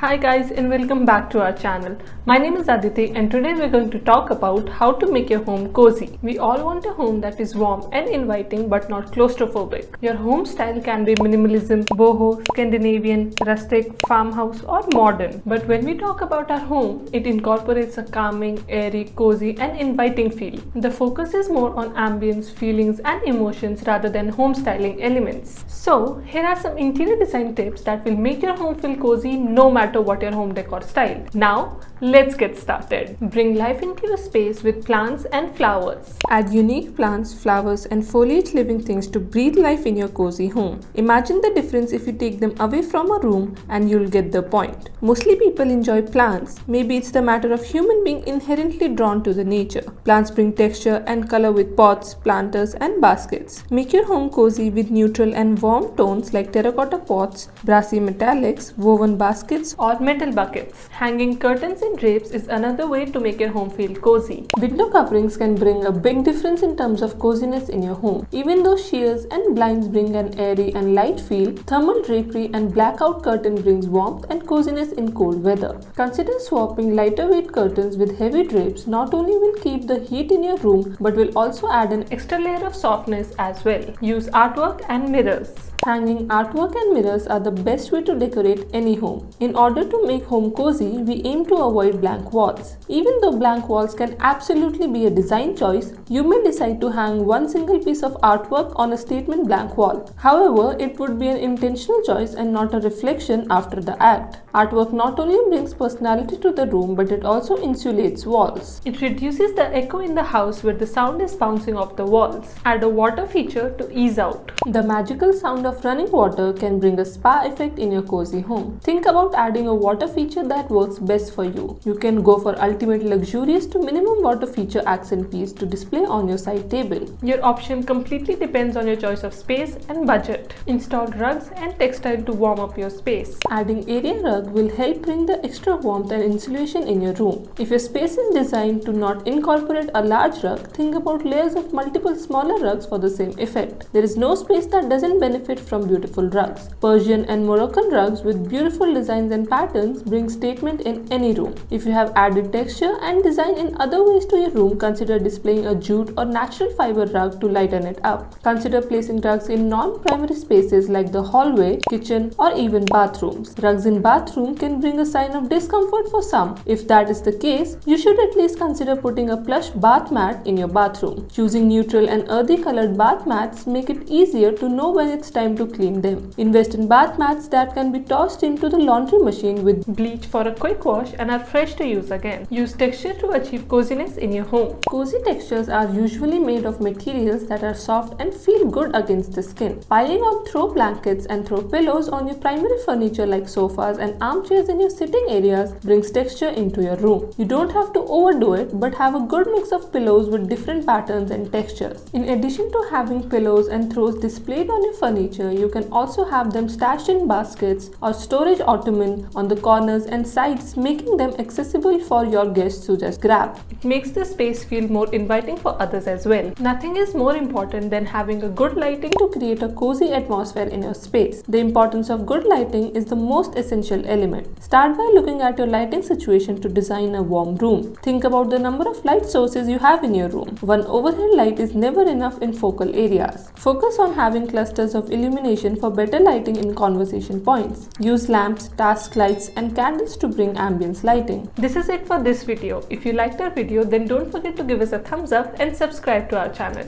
Hi guys and welcome back to our channel. My name is Aditi and today we're going to talk about how to make your home cozy. We all want a home that is warm and inviting but not claustrophobic. Your home style can be minimalism, boho, Scandinavian, rustic, farmhouse or modern. But when we talk about our home, it incorporates a calming, airy, cozy and inviting feel. The focus is more on ambience, feelings and emotions rather than home styling elements. So here are some interior design tips that will make your home feel cozy no matter what your home decor style. Now let's get started. Bring life into your space with plants and flowers. Add unique plants, flowers and foliage living things to breathe life in your cozy home. Imagine the difference if you take them away from a room and you'll get the point. Mostly people enjoy plants. Maybe it's the matter of human being inherently drawn to the nature. Plants bring texture and color with pots, planters and baskets. Make your home cozy with neutral and warm tones like terracotta pots, brassy metallics, woven baskets or metal buckets. Hanging curtains and drapes is another way to make your home feel cozy. Window coverings can bring a big difference in terms of coziness in your home. Even though shears and blinds bring an airy and light feel, thermal drapery and blackout curtain brings warmth and coziness in cold weather. Consider swapping lighter weight curtains with heavy drapes. Not only will keep the heat in your room but will also add an extra layer of softness as well. Use artwork and mirrors. Hanging artwork and mirrors are the best way to decorate any home. In order to make home cozy, we aim to avoid blank walls. Even though blank walls can absolutely be a design choice, you may decide to hang one single piece of artwork on a statement blank wall. However, it would be an intentional choice and not a reflection after the act. Artwork not only brings personality to the room but it also insulates walls. It reduces the echo in the house where the sound is bouncing off the walls. Add a water feature to ease out. The magical sound of running water can bring a spa effect in your cozy home. Think about adding a water feature that works best for you. You can go for ultimate luxurious to minimum water feature accent piece to display on your side table. Your option completely depends on your choice of space and budget. Install rugs and textile to warm up your space. Adding area rug will help bring the extra warmth and insulation in your room. If your space is designed to not incorporate a large rug, think about layers of multiple smaller rugs for the same effect. There is no space that doesn't benefit from beautiful rugs. Persian and Moroccan rugs with beautiful designs and patterns bring statement in any room. If you have added texture and design in other ways to your room, consider displaying a jute or natural fiber rug to lighten it up. Consider placing rugs in non-primary spaces like the hallway, kitchen or even bathrooms. Rugs in bathroom can bring a sign of discomfort for some. If that is the case, you should at least consider putting a plush bath mat in your bathroom. Choosing neutral and earthy colored bath mats make it easier to know when it's time to clean them. Invest in bath mats that can be tossed into the laundry machine with bleach for a quick wash and are fresh to use again. Use texture to achieve coziness in your home. Cozy textures are usually made of materials that are soft and feel good against the skin. Piling up throw blankets and throw pillows on your primary furniture like sofas and armchairs in your sitting areas brings texture into your room. You don't have to overdo it but have a good mix of pillows with different patterns and textures. In addition to having pillows and throws displayed on your furniture, you can also have them stashed in baskets or storage ottoman on the corners and sides, making them accessible for your guests to just grab. It makes the space feel more inviting for others as well. Nothing is more important than having a good lighting to create a cozy atmosphere in your space. The importance of good lighting is the most essential element. Start by looking at your lighting situation to design a warm room. Think about the number of light sources you have in your room. One overhead light is never enough in focal areas. Focus on having clusters of illumination for better lighting in conversation points. Use lamps, task lights and candles to bring ambience lighting. This is it for this video. If you liked our video, then don't forget to give us a thumbs up and subscribe to our channel.